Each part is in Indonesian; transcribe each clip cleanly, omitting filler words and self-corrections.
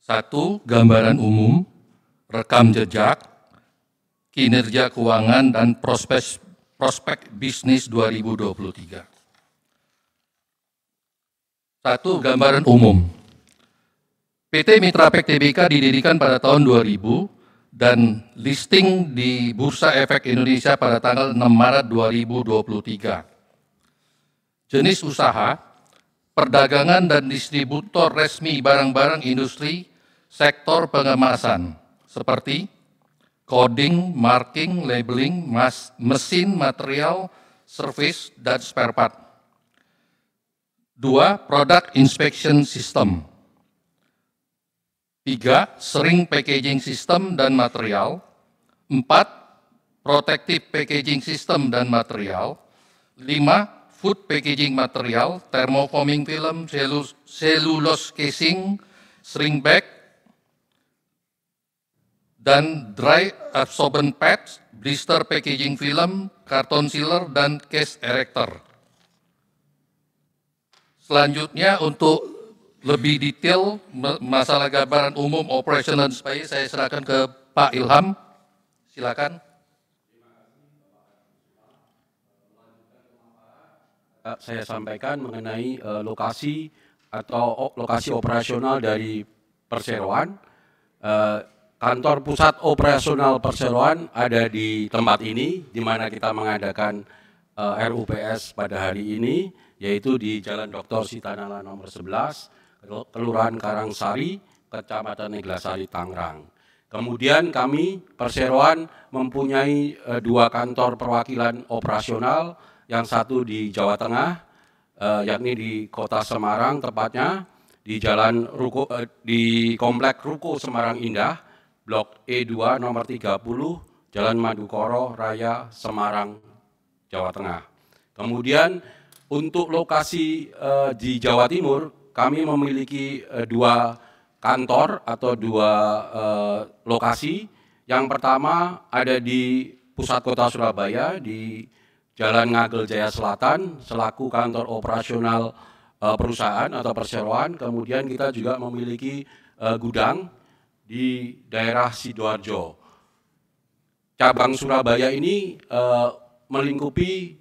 Satu, gambaran umum, rekam jejak, kinerja keuangan, dan prospek bisnis 2023. Satu, gambaran umum. PT Mitrapek Tbk didirikan pada tahun 2000 dan listing di Bursa Efek Indonesia pada tanggal 6 Maret 2023. Jenis usaha, perdagangan dan distributor resmi barang-barang industri sektor pengemasan seperti coding, marking, labeling, mesin, material, service, dan spare part. Dua, product inspection system. Tiga, sering packaging system dan material. Empat, protective packaging system dan material. Lima, food packaging material, thermoforming film, cellulose casing, shrink bag, dan dry absorbent pads, blister packaging film, karton sealer, dan case erector. Selanjutnya untuk lebih detail masalah gambaran umum operational space, saya silakan ke Pak Ilham. Silakan. Saya sampaikan mengenai lokasi atau lokasi operasional dari perseroan. Kantor pusat operasional perseroan ada di tempat ini, di mana kita mengadakan RUPS pada hari ini, yaitu di Jalan Dr. Sitanala nomor 11, Kelurahan Karangsari, Kecamatan Neglasari, Tangerang. Kemudian kami perseroan mempunyai dua kantor perwakilan operasional, yang satu di Jawa Tengah, yakni di Kota Semarang, tepatnya di Jalan Ruko, di Komplek Ruko Semarang Indah, Blok E2 nomor 30, Jalan Madukoro Raya, Semarang, Jawa Tengah. Kemudian untuk lokasi di Jawa Timur, kami memiliki dua kantor atau dua lokasi. Yang pertama ada di pusat kota Surabaya, di Jalan Ngagel Jaya Selatan, selaku kantor operasional perusahaan atau perseroan. Kemudian kita juga memiliki gudang di daerah Sidoarjo. Cabang Surabaya ini melingkupi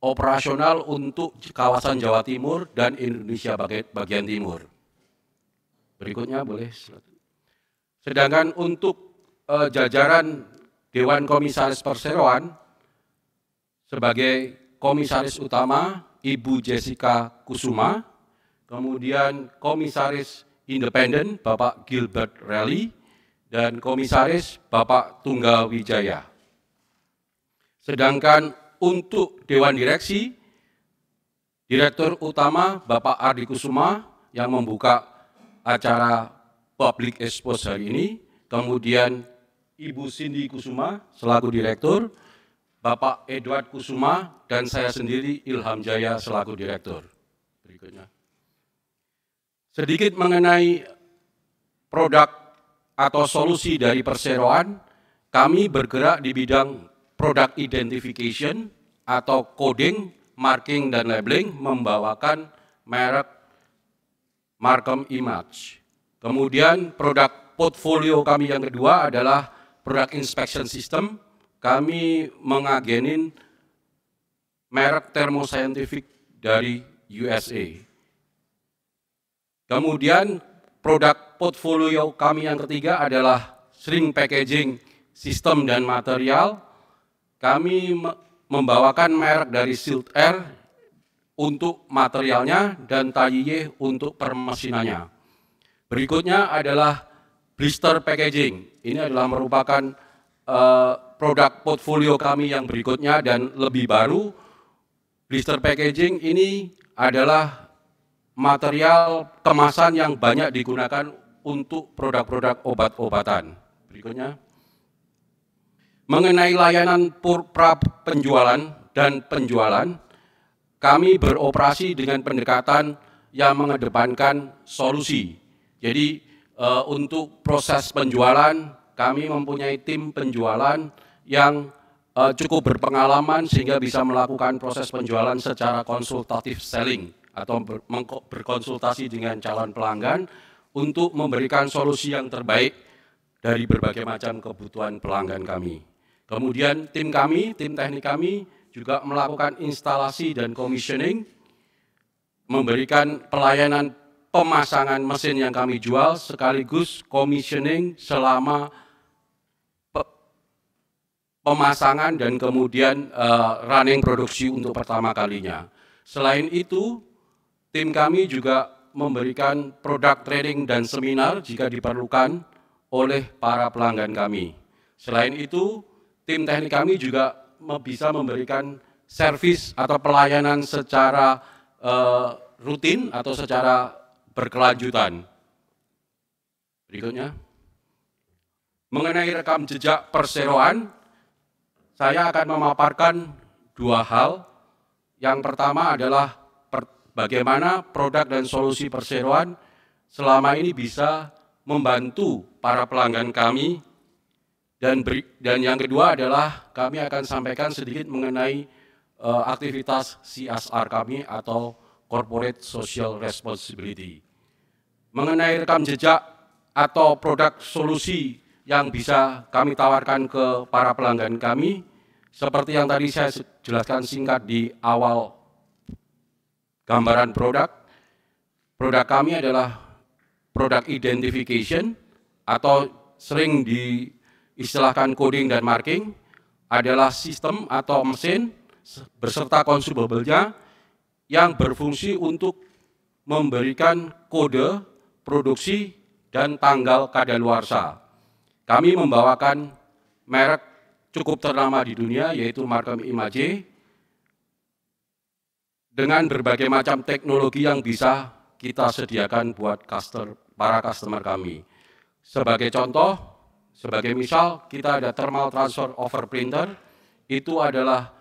operasional untuk kawasan Jawa Timur dan Indonesia bagian timur. Berikutnya boleh. Sedangkan untuk jajaran Dewan Komisaris Perseroan, sebagai Komisaris Utama Ibu Jessica Kusuma, kemudian Komisaris Independen Bapak Gilbert Rally, dan Komisaris Bapak Tunggal Wijaya. Sedangkan untuk Dewan Direksi, Direktur Utama Bapak Ardi Kusuma yang membuka acara Public Expose hari ini, kemudian Ibu Cindy Kusuma selaku Direktur, Bapak Edward Kusuma, dan saya sendiri Ilham Jaya selaku Direktur. Berikutnya. Sedikit mengenai produk atau solusi dari perseroan, kami bergerak di bidang product identification atau coding, marking, dan labeling, membawakan merek Markem Image. Kemudian produk portfolio kami yang kedua adalah product inspection system. Kami mengagenin merek Thermoscientific dari USA. Kemudian produk portfolio kami yang ketiga adalah shrink packaging sistem dan material. Kami membawakan merek dari Sealed Air untuk materialnya dan Tayiye untuk permesinannya. Berikutnya adalah blister packaging. Ini adalah merupakan produk portfolio kami yang berikutnya dan lebih baru. Blister packaging ini adalah material kemasan yang banyak digunakan untuk produk-produk obat-obatan. Berikutnya. Mengenai layanan pra penjualan dan penjualan, kami beroperasi dengan pendekatan yang mengedepankan solusi. Jadi untuk proses penjualan, kami mempunyai tim penjualan yang cukup berpengalaman sehingga bisa melakukan proses penjualan secara konsultatif selling atau berkonsultasi dengan calon pelanggan untuk memberikan solusi yang terbaik dari berbagai macam kebutuhan pelanggan kami. Kemudian tim teknik kami juga melakukan instalasi dan commissioning, memberikan pelayanan pemasangan mesin yang kami jual sekaligus commissioning selama pemasangan dan kemudian running produksi untuk pertama kalinya. Selain itu, tim kami juga memberikan produk training dan seminar jika diperlukan oleh para pelanggan kami. Selain itu, tim teknik kami juga bisa memberikan servis atau pelayanan secara rutin atau secara berkelanjutan. Berikutnya, mengenai rekam jejak perseroan, saya akan memaparkan dua hal. Yang pertama adalah bagaimana produk dan solusi perseroan selama ini bisa membantu para pelanggan kami. Dan yang kedua adalah kami akan sampaikan sedikit mengenai aktivitas CSR kami atau Corporate Social Responsibility. Mengenai rekam jejak atau produk solusi yang bisa kami tawarkan ke para pelanggan kami, seperti yang tadi saya jelaskan singkat di awal gambaran produk kami adalah product identification atau sering diistilahkan coding dan marking, adalah sistem atau mesin beserta consumable-nya yang berfungsi untuk memberikan kode produksi dan tanggal kadaluarsa. Kami membawakan merek cukup ternama di dunia, yaitu Markem Image, dengan berbagai macam teknologi yang bisa kita sediakan buat para customer kami. Sebagai contoh, sebagai misal, kita ada thermal transfer over printer, itu adalah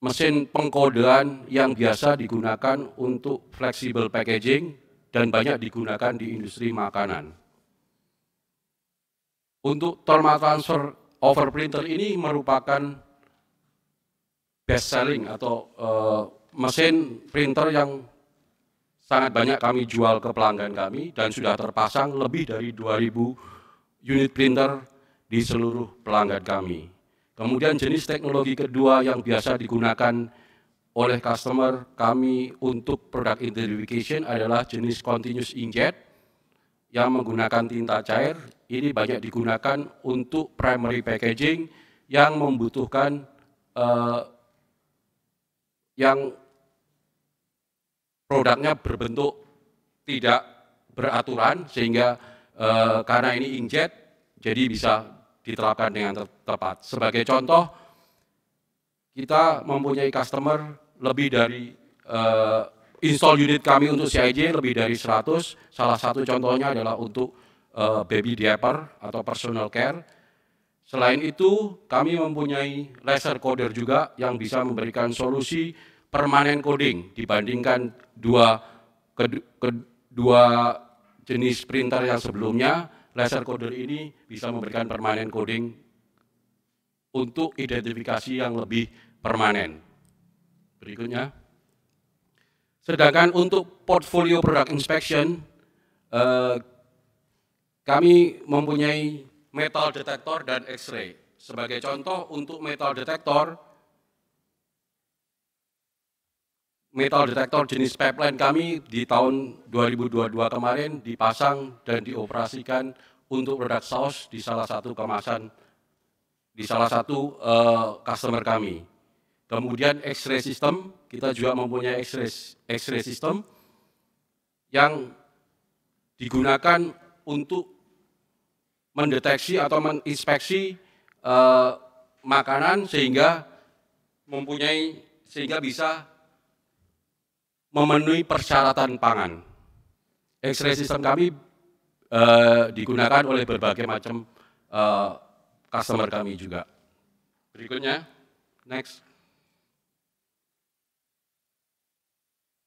mesin pengkodean yang biasa digunakan untuk flexible packaging dan banyak digunakan di industri makanan. Untuk thermal transfer over printer ini merupakan best selling atau mesin printer yang sangat banyak kami jual ke pelanggan kami dan sudah terpasang lebih dari 2.000 unit printer di seluruh pelanggan kami. Kemudian jenis teknologi kedua yang biasa digunakan oleh customer kami untuk product identification adalah jenis continuous inkjet yang menggunakan tinta cair. Ini banyak digunakan untuk primary packaging yang membutuhkan yang produknya berbentuk tidak beraturan, sehingga karena ini inkjet, jadi bisa diterapkan dengan tepat. Sebagai contoh, kita mempunyai customer lebih dari install unit kami untuk CIJ lebih dari 100. Salah satu contohnya adalah untuk baby diaper atau personal care. Selain itu, kami mempunyai laser coder juga yang bisa memberikan solusi permanen coding dibandingkan kedua jenis printer yang sebelumnya. Laser coder ini bisa memberikan permanen coding untuk identifikasi yang lebih permanen. Berikutnya. Sedangkan untuk portfolio product inspection, kami mempunyai metal detector dan X-ray. Sebagai contoh, untuk metal detector jenis pipeline kami di tahun 2022 kemarin dipasang dan dioperasikan untuk produk saus di salah satu customer kami. Kemudian X-ray system, kita juga mempunyai X-ray system yang digunakan untuk mendeteksi atau menginspeksi makanan sehingga bisa memenuhi persyaratan pangan. X-ray system kami digunakan oleh berbagai macam customer kami juga. Berikutnya, next.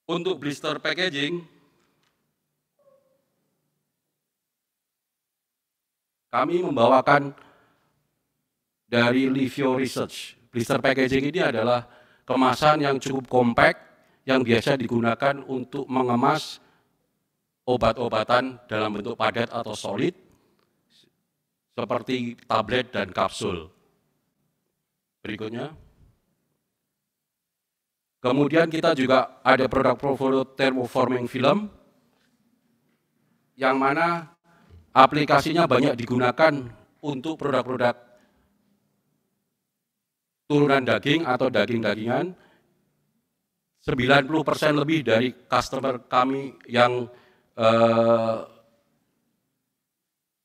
Untuk blister packaging, kami membawakan dari Livio Research. Blister packaging ini adalah kemasan yang cukup kompak yang biasa digunakan untuk mengemas obat-obatan dalam bentuk padat atau solid, seperti tablet dan kapsul. Berikutnya. Kemudian kita juga ada produk portfolio thermoforming film, yang mana aplikasinya banyak digunakan untuk produk-produk turunan daging atau daging-dagingan. 90% lebih dari customer kami yang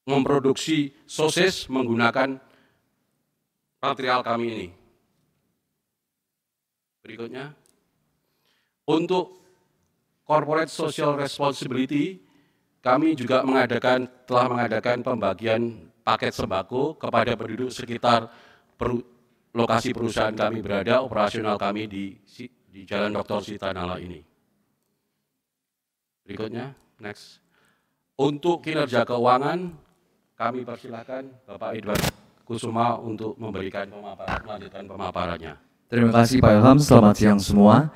memproduksi sosis menggunakan material kami ini. Berikutnya. Untuk corporate social responsibility, kami juga telah mengadakan pembagian paket sembako kepada penduduk sekitar lokasi perusahaan kami berada, operasional kami di Jalan Dr. Sitanala ini. Berikutnya, next. Untuk kinerja keuangan, kami persilahkan Bapak Edward Kusuma untuk melanjutkan pemaparannya. Terima kasih Pak Ilham, selamat siang semua.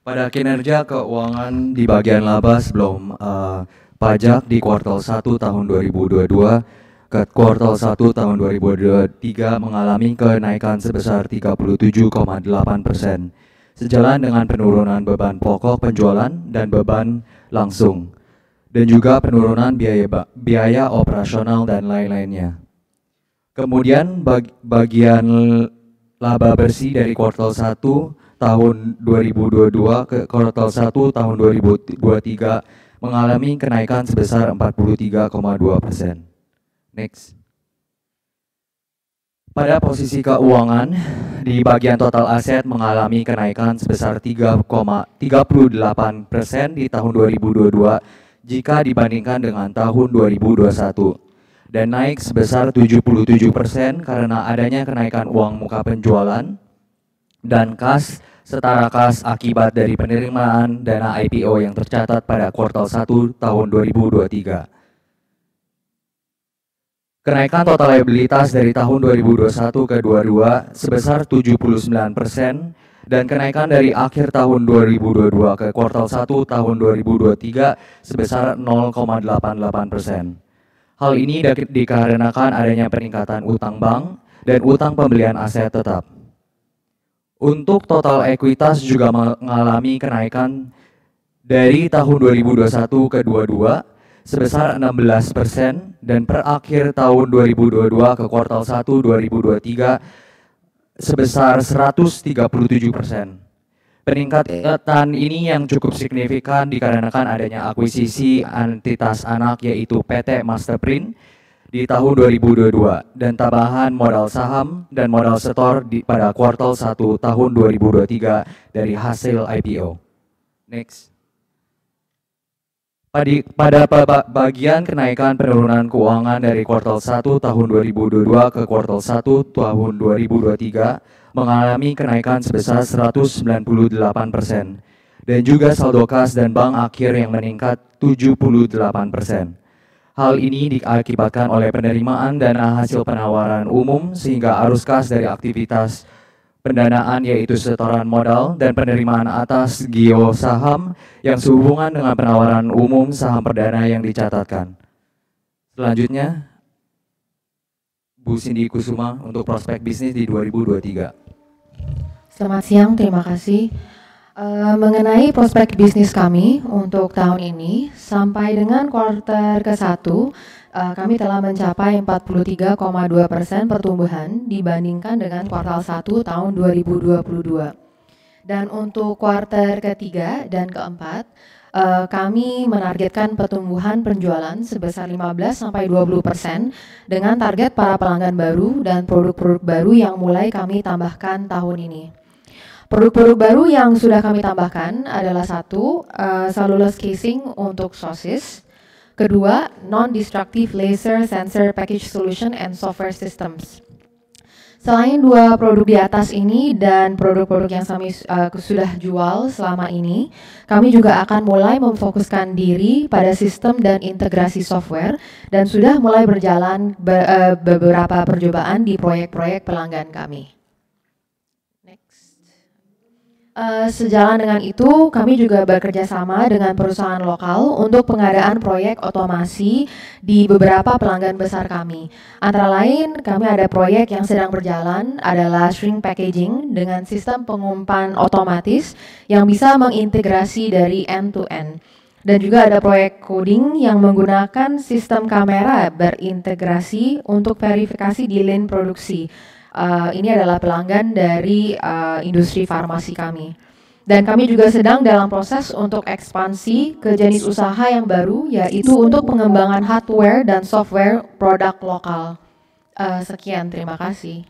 Pada kinerja keuangan di bagian laba sebelum pajak di kuartal 1 tahun 2022 ke kuartal 1 tahun 2023 mengalami kenaikan sebesar 37,8%, sejalan dengan penurunan beban pokok penjualan dan beban langsung, dan juga penurunan biaya operasional dan lain-lainnya. Kemudian bagian laba bersih dari kuartal 1 tahun 2022 ke kuartal 1 tahun 2023 mengalami kenaikan sebesar 43,2%. Next. Pada posisi keuangan, di bagian total aset mengalami kenaikan sebesar 3,38% di tahun 2022 jika dibandingkan dengan tahun 2021. Dan naik sebesar 77% karena adanya kenaikan uang muka penjualan dan kas setara kas akibat dari penerimaan dana IPO yang tercatat pada kuartal 1 tahun 2023. Kenaikan total liabilitas dari tahun 2021 ke 2022 sebesar 79% dan kenaikan dari akhir tahun 2022 ke kuartal 1 tahun 2023 sebesar 0,88%. Hal ini dikarenakan adanya peningkatan utang bank dan utang pembelian aset tetap. Untuk total ekuitas juga mengalami kenaikan dari tahun 2021 ke 2022 sebesar 16% dan per akhir tahun 2022 ke kuartal 1 2023 sebesar 137%. Peningkatan ini yang cukup signifikan dikarenakan adanya akuisisi entitas anak yaitu PT Masterprint di tahun 2022 dan tambahan modal saham dan modal setor pada kuartal 1 tahun 2023 dari hasil IPO. Next. Pada bagian kenaikan penurunan keuangan dari kuartal 1 tahun 2022 ke kuartal 1 tahun 2023 mengalami kenaikan sebesar 198% dan juga saldo kas dan bank akhir yang meningkat 78%. Hal ini diakibatkan oleh penerimaan dana hasil penawaran umum sehingga arus kas dari aktivitas pendanaan yaitu setoran modal dan penerimaan atas gio saham yang sehubungan dengan penawaran umum saham perdana yang dicatatkan. Selanjutnya, Bu Cindy Kusuma untuk prospek bisnis di 2023. Selamat siang, terima kasih. Mengenai prospek bisnis kami untuk tahun ini, sampai dengan kuartal ke-1, kami telah mencapai 43,2% pertumbuhan dibandingkan dengan kuartal 1 tahun 2022. Dan untuk kuartal ke-3 dan ke-4, kami menargetkan pertumbuhan penjualan sebesar 15-20% dengan target para pelanggan baru dan produk-produk baru yang mulai kami tambahkan tahun ini. Produk-produk baru yang sudah kami tambahkan adalah satu, cellulose casing untuk sosis. Kedua, non-destructive laser sensor package solution and software systems. Selain dua produk di atas ini dan produk-produk yang kami sudah jual selama ini, kami juga akan mulai memfokuskan diri pada sistem dan integrasi software dan sudah mulai berjalan beberapa percobaan di proyek-proyek pelanggan kami. Sejalan dengan itu, kami juga bekerja sama dengan perusahaan lokal untuk pengadaan proyek otomasi di beberapa pelanggan besar kami. Antara lain, kami ada proyek yang sedang berjalan adalah shrink packaging dengan sistem pengumpan otomatis yang bisa mengintegrasi dari end to end. Dan juga ada proyek coding yang menggunakan sistem kamera berintegrasi untuk verifikasi di lane produksi. Ini adalah pelanggan dari industri farmasi kami. Dan kami juga sedang dalam proses untuk ekspansi ke jenis usaha yang baru, yaitu untuk pengembangan hardware dan software produk lokal. Sekian, terima kasih.